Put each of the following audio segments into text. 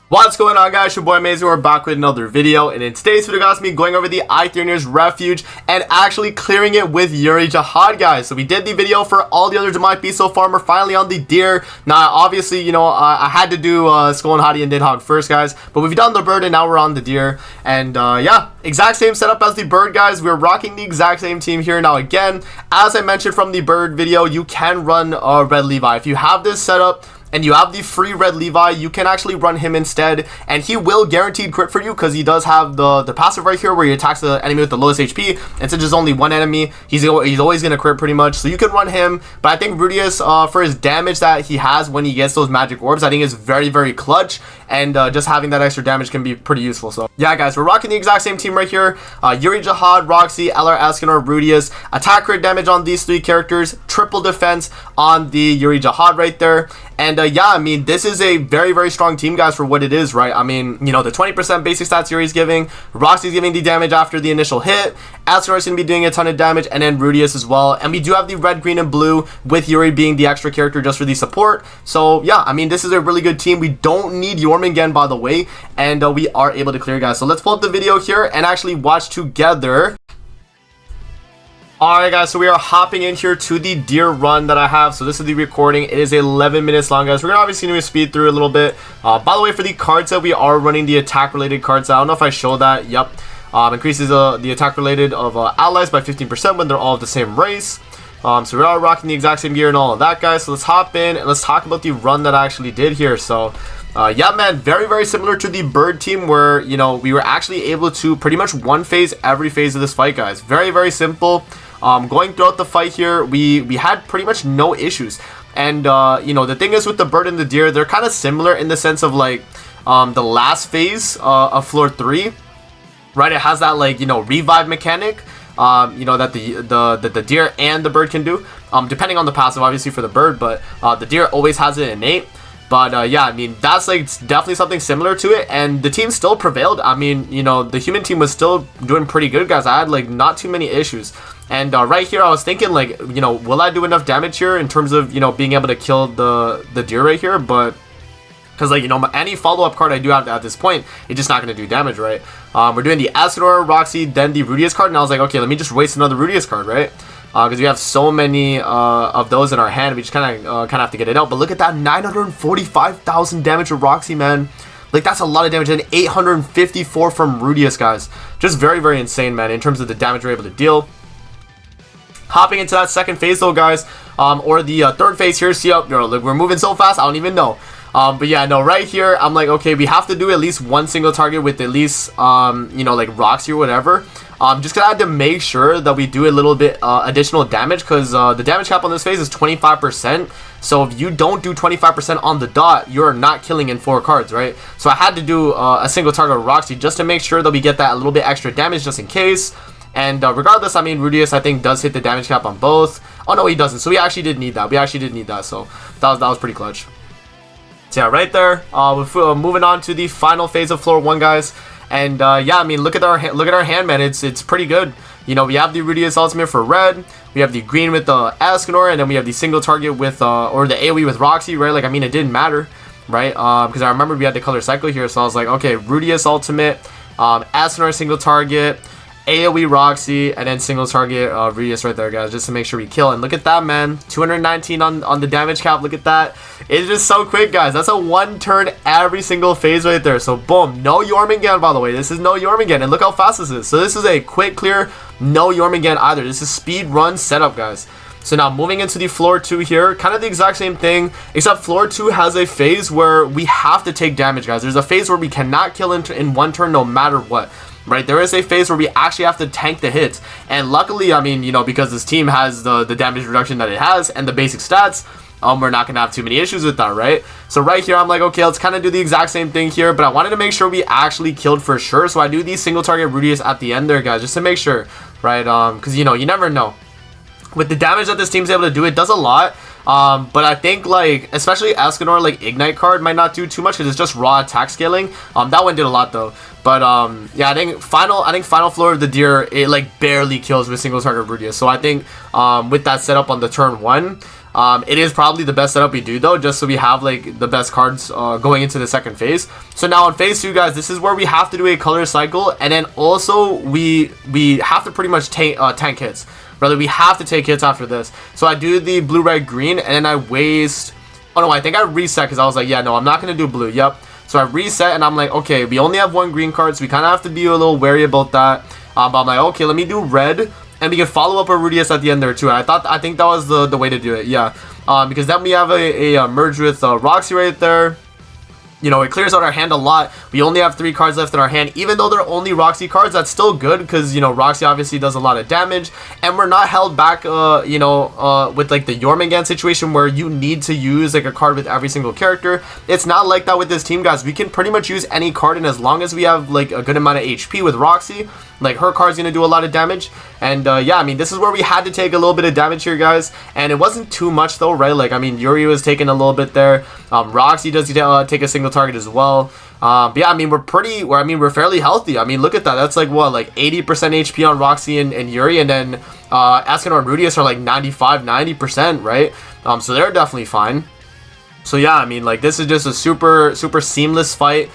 What's going on, guys? Your boy Amazing. We're back with another video, and in today's video, guys, me going over the Eikthyrnir's refuge and actually clearing it with YURI ZAHARD, guys. So we did the video for all the others that might be so far. We're finally on the deer. Now, obviously, you know, I had to do Skull and Hottie and Nidhogg first, guys, but we've done the bird and now we're on the deer. And yeah, exact same setup as the bird, guys. We're rocking the exact same team here. Now, again, as I mentioned from the bird video, you can run Red Levi if you have this setup. And you have the free Red Levi, you can actually run him instead, and he will guaranteed crit for you because he does have the passive right here where he attacks the enemy with the lowest HP, and since there's only one enemy, he's always going to crit pretty much, so you can run him. But I think Rudius, for his damage that he has when he gets those magic orbs, I think is very, very clutch, and just having that extra damage can be pretty useful. So yeah, guys, we're rocking the exact same team right here. YURI ZAHARD, Roxy, LR, Eikthyrnir, Rudius. Attack crit damage on these three characters, triple defense on the YURI ZAHARD right there. And yeah, I mean, this is a very, very strong team, guys, for what it is, right? I mean, you know, the 20% basic stats Yuri's giving, Roxy's giving the damage after the initial hit, Eikthyrnir's going to be doing a ton of damage, and then Rudius as well. And we do have the red, green, and blue, with Yuri being the extra character just for the support. So yeah, I mean, this is a really good team. We don't need Jormungandr, by the way, and we are able to clear, guys. So let's pull up the video here and actually watch together. Alright, guys, so we are hopping in here to the deer run that I have. So this is the recording. It is 11 minutes long, guys. We're gonna obviously need to speed through a little bit. By the way, for the card set, we are running the attack related card set. I don't know if I showed that. Yep. Increases the attack related of allies by 15% when they're all of the same race. So we are rocking the exact same gear and all of that, guys. So let's hop in and let's talk about the run that I actually did here. So yeah, man, very, very similar to the bird team where, you know, we were actually able to pretty much one phase every phase of this fight, guys. Very, very simple. Going throughout the fight here, we had pretty much no issues. And you know, the thing is with the bird and the deer, they're kind of similar in the sense of like the last phase of floor 3, right? It has that, like, you know, revive mechanic, you know, that the deer and the bird can do, depending on the passive, obviously, for the bird, but the deer always has it innate. But yeah, I mean, that's like definitely something similar to it, and the team still prevailed. I mean, you know, the human team was still doing pretty good, guys. I had like not too many issues. And right here, I was thinking, like, you know, will I do enough damage here in terms of, you know, being able to kill the deer right here? But because, like, you know, any follow-up card I do have at this point, it's just not going to do damage, right? We're doing the Eikthyrnir, Roxy, then the Rudius card, and I was like, okay, let me just waste another Rudius card, right? Because we have so many of those in our hand, we just kind of have to get it out. But look at that, 945,000 damage with Roxy, man. Like, that's a lot of damage, and 854 from Rudius, guys. Just very, very insane, man, in terms of the damage we're able to deal. Hopping into that second phase, though, guys, or the third phase here. See, look, we're moving so fast, I don't even know. But yeah, no, right here, I'm like, okay, we have to do at least one single target with at least, you know, like Roxy or whatever. Just because I had to make sure that we do a little bit additional damage, because the damage cap on this phase is 25%. So if you don't do 25% on the dot, you're not killing in 4 cards, right? So I had to do a single target with Roxy just to make sure that we get that a little bit extra damage just in case. And regardless, I mean, Rudius, I think, does hit the damage cap on both. Oh, no, he doesn't. So we actually did need that. We actually did need that. So that was pretty clutch. So yeah, right there, we're moving on to the final phase of floor 1, guys. And yeah, I mean, look at our hand, man. It's pretty good. You know, we have the Rudius ultimate for red. We have the green with the Eikthyrnir, and then we have the single target with or the AoE with Roxy, right? Like, I mean, it didn't matter, right? Because I remember we had the color cycle here, so I was like, okay, Rudius ultimate, Eikthyrnir single target, AoE Roxy, and then single target Rudius right there, guys, just to make sure we kill. And look at that, man, 219 on the damage cap. Look at that. It's just so quick, guys. That's a 1 turn every single phase right there. So boom, no Jormungandr, by the way. This is no Jormungandr, and look how fast this is. So this is a quick clear, no Jormungandr either. This is speed run setup, guys. So now moving into the floor 2 here, kind of the exact same thing, except floor 2 has a phase where we have to take damage, guys. There's a phase where we cannot kill in 1 turn no matter what. Right, there is a phase where we actually have to tank the hits, and luckily, I mean, you know, because this team has the damage reduction that it has and the basic stats, we're not gonna have too many issues with that, right? So right here, I'm like, okay, let's kind of do the exact same thing here, but I wanted to make sure we actually killed for sure, so I do these single target Rudius at the end there, guys, just to make sure, right? Because, you know, you never know. With the damage that this team's able to do, it does a lot. But I think, like, especially Eikthyrnir, like, Ignite card might not do too much because it's just raw attack scaling. That one did a lot, though. But, yeah, I think final floor of the deer, it, like, barely kills with single target Rudius. So I think, with that setup on the turn 1, It is probably the best setup we do though, just so we have like the best cards going into the second phase. So now on phase 2, guys, this is where we have to do a color cycle, and then also we have to pretty much tank hits. Brother, we have to take hits after this. So I do the blue, red, green, and then I waste... Oh no, I think I reset because I was like, yeah, no, I'm not going to do blue. Yep. So I reset and I'm like, okay, we only have 1 green card, so we kind of have to be a little wary about that. But I'm like, okay, let me do red, and we can follow up a Rudius at the end there too. I think that was the way to do it, yeah. Because then we have a merge with Roxy right there. You know, it clears out our hand a lot. We only have 3 cards left in our hand. Even though they're only Roxy cards, that's still good because, you know, Roxy obviously does a lot of damage. And we're not held back, you know, with, like, the Jormungandr situation where you need to use, like, a card with every single character. It's not like that with this team, guys. We can pretty much use any card, and as long as we have, like, a good amount of HP with Roxy, like, her card's going to do a lot of damage. And, yeah, I mean, this is where we had to take a little bit of damage here, guys. And it wasn't too much, though, right? Like, I mean, Yuri was taking a little bit there. Roxy does take a single target as well. But yeah, I mean, we're fairly healthy. I mean, look at that. That's like what, like 80% HP on Roxy and Yuri, and then Eikthyrnir and Rudius are like 90%, right? So they're definitely fine. So yeah, I mean, like, this is just a super seamless fight.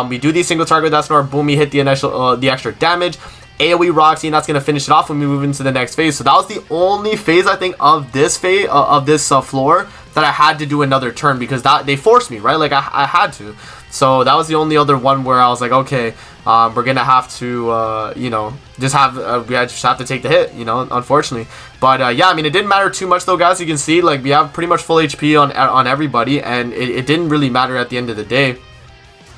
We do the single target with Eikthyrnir, boom, we hit the initial the extra damage. AoE Roxy, and that's going to finish it off when we move into the next phase. So that was the only phase, I think, of this phase, floor that I had to do another turn, because they forced me, right? Like, I had to. So that was the only other one where I was like, okay, we're going to have to, you know, just have to take the hit, you know, unfortunately. But, yeah, I mean, it didn't matter too much, though, guys. You can see, like, we have pretty much full HP on everybody, and it didn't really matter at the end of the day.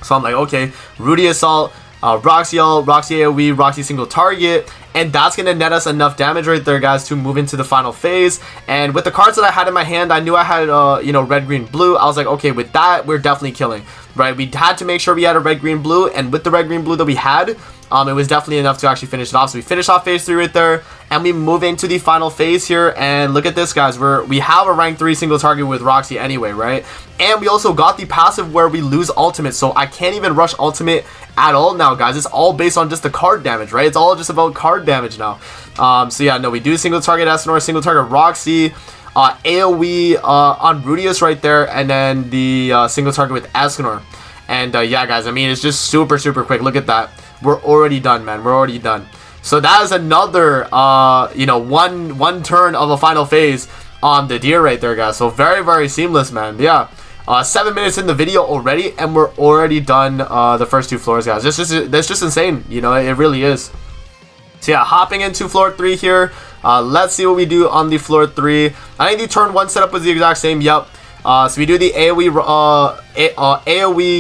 So I'm like, okay, Rudy Assault, Roxy ult, Roxy AoE, Roxy single target, and that's going to net us enough damage right there, guys, to move into the final phase. And with the cards that I had in my hand, I knew I had, you know, red, green, blue. I was like, okay, with that, we're definitely killing, right? We had to make sure we had a red, green, blue, and with the red, green, blue that we had, it was definitely enough to actually finish it off. So we finish off phase 3 right there, and we move into the final phase here. And look at this, guys. We have a rank 3 single target with Roxy anyway, right? And we also got the passive where we lose ultimate, so I can't even rush ultimate at all now, guys. It's all based on just the card damage, right? It's all just about card damage now. So yeah, no, we do single target Eikthyrnir, single target Roxy, AoE on Rudius right there, and then the single target with Eikthyrnir. And yeah, guys, I mean, it's just super quick. Look at that. We're already done, man. We're already done. So that is another, you know, one turn of a final phase on the deer right there, guys. So very seamless, man. Yeah. 7 minutes in the video already, and we're already done the first 2 floors, guys. That's just insane. You know, it really is. So yeah, hopping into floor 3 here. Let's see what we do on the floor 3. I think the turn 1 setup was the exact same. Yep. So we do the AoE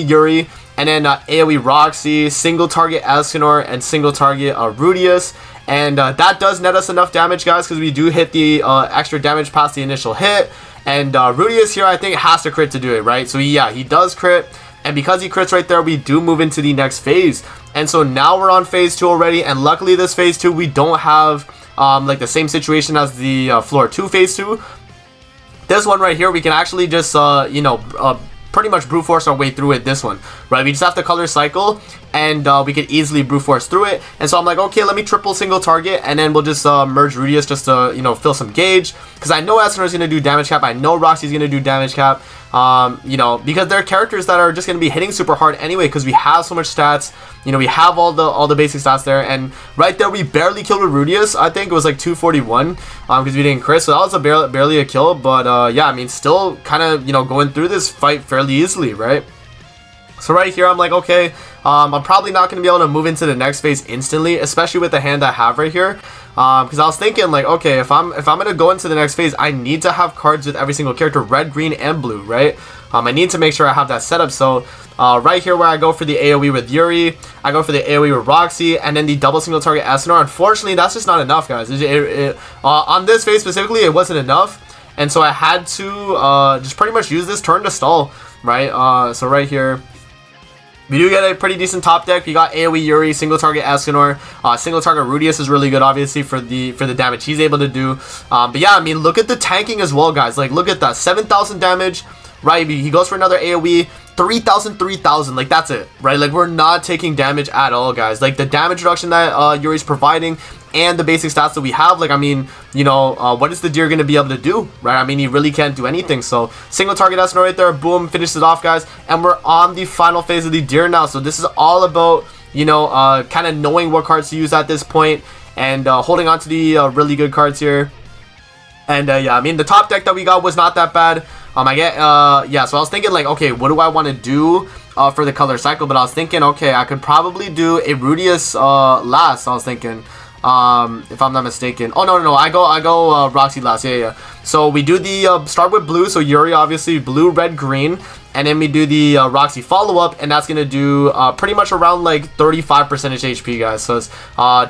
Yuri, and then AoE Roxy, single target Eikthyrnir, and single target Rudius. And that does net us enough damage, guys, because we do hit the extra damage past the initial hit. And Rudius here, I think, has to crit to do it, right? So yeah, he does crit. And because he crits right there, we do move into the next phase. And so now we're on phase 2 already. And luckily this phase 2, we don't have like the same situation as the floor 2 phase 2. This one right here, we can actually just, you know, pretty much brute force our way through it. This one, right? We just have to color cycle, and we could easily brute force through it. And so I'm like, okay, let me triple single target, and then we'll just merge Rudius just to, you know, fill some gauge, because I know Eikthyrnir is going to do damage cap. I know Roxy's going to do damage cap. You know, because they're characters that are just going to be hitting super hard anyway, because we have so much stats. You know, we have all the basic stats there, and right there we barely killed with Rudius. I think it was like 241 because we didn't crit, so that was barely a kill. But yeah, I mean, still kind of, you know, going through this fight fairly easily, right? So right here, I'm like, okay, I'm probably not going to be able to move into the next phase instantly, especially with the hand I have right here. Because I was thinking, like, okay, if I'm going to go into the next phase, I need to have cards with every single character, red, green, and blue, right? I need to make sure I have that set up. So right here where I go for the AoE with Yuri, I go for the AoE with Roxy, and then the double single target Eikthyrnir. Unfortunately, that's just not enough, guys. On this phase specifically, it wasn't enough. And so I had to just pretty much use this turn to stall, right? So right here, we do get a pretty decent top deck. We got AoE Yuri, single target Eikthyrnir, single target Rudius is really good, obviously, for the damage he's able to do. But yeah, I mean, look at the tanking as well, guys. Like, look at that, 7,000 damage, right? He goes for another AoE, 3,000, like, that's it, right? Like, we're not taking damage at all, guys. Like, the damage reduction that Yuri's providing, and the basic stats that we have, like, I mean, you know, what is the deer going to be able to do, right? I mean, he really can't do anything. So single target SNR right there, boom, finishes it off, guys. And we're on the final phase of the deer now. So this is all about, you know, kind of knowing what cards to use at this point, and holding on to the really good cards here. And yeah, I mean, the top deck that we got was not that bad. Yeah, so I was thinking, like, okay, what do I want to do for the color cycle? But I was thinking, okay, I could probably do a Rudius last. I was thinking, if I'm not mistaken. Oh, no, I go Roxy last. Yeah. So we do the start with blue. So Yuri, obviously, blue, red, green. And then we do the Roxy follow-up, and that's going to do pretty much around like 35% HP, guys. So it's,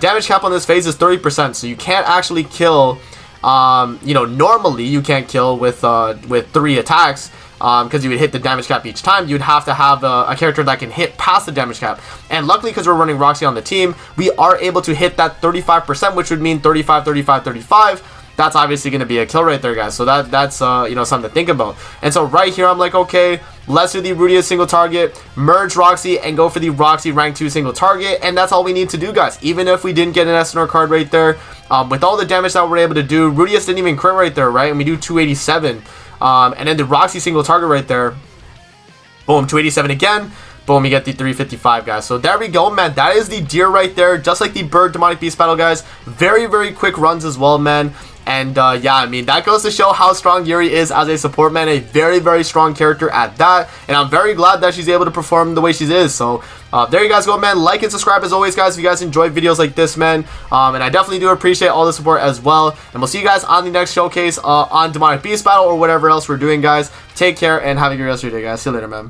damage cap on this phase is 30%, so you can't actually kill, you know, normally you can't kill with 3 attacks, because you would hit the damage cap each time. You'd have to have a character that can hit past the damage cap. And luckily, because we're running Roxy on the team, we are able to hit that 35%, which would mean 35, 35, 35. That's obviously going to be a kill right there, guys. So that's you know, something to think about. And so right here, I'm like, okay, let's do the Rudius single target, merge Roxy, and go for the Roxy rank 2 single target. And that's all we need to do, guys. Even if we didn't get an SNR card right there, with all the damage that we're able to do, Rudius didn't even crit right there, right? And we do 287. And then the Roxy single target right there, boom, 287 again. Boom, we get the 355, guys. So there we go, man. That is the deer right there, just like the bird demonic beast battle, guys. Very, very quick runs as well, man. And yeah, I mean, that goes to show how strong Yuri is as a support, man. A very, very strong character at that. And I'm very glad that she's able to perform the way she is. So there you guys go, man. Like and subscribe as always, guys, if you guys enjoy videos like this, man. And I definitely do appreciate all the support as well. And we'll see you guys on the next showcase on Demonic Beast Battle or whatever else we're doing, guys. Take care and have a good rest of your day, guys. See you later, man.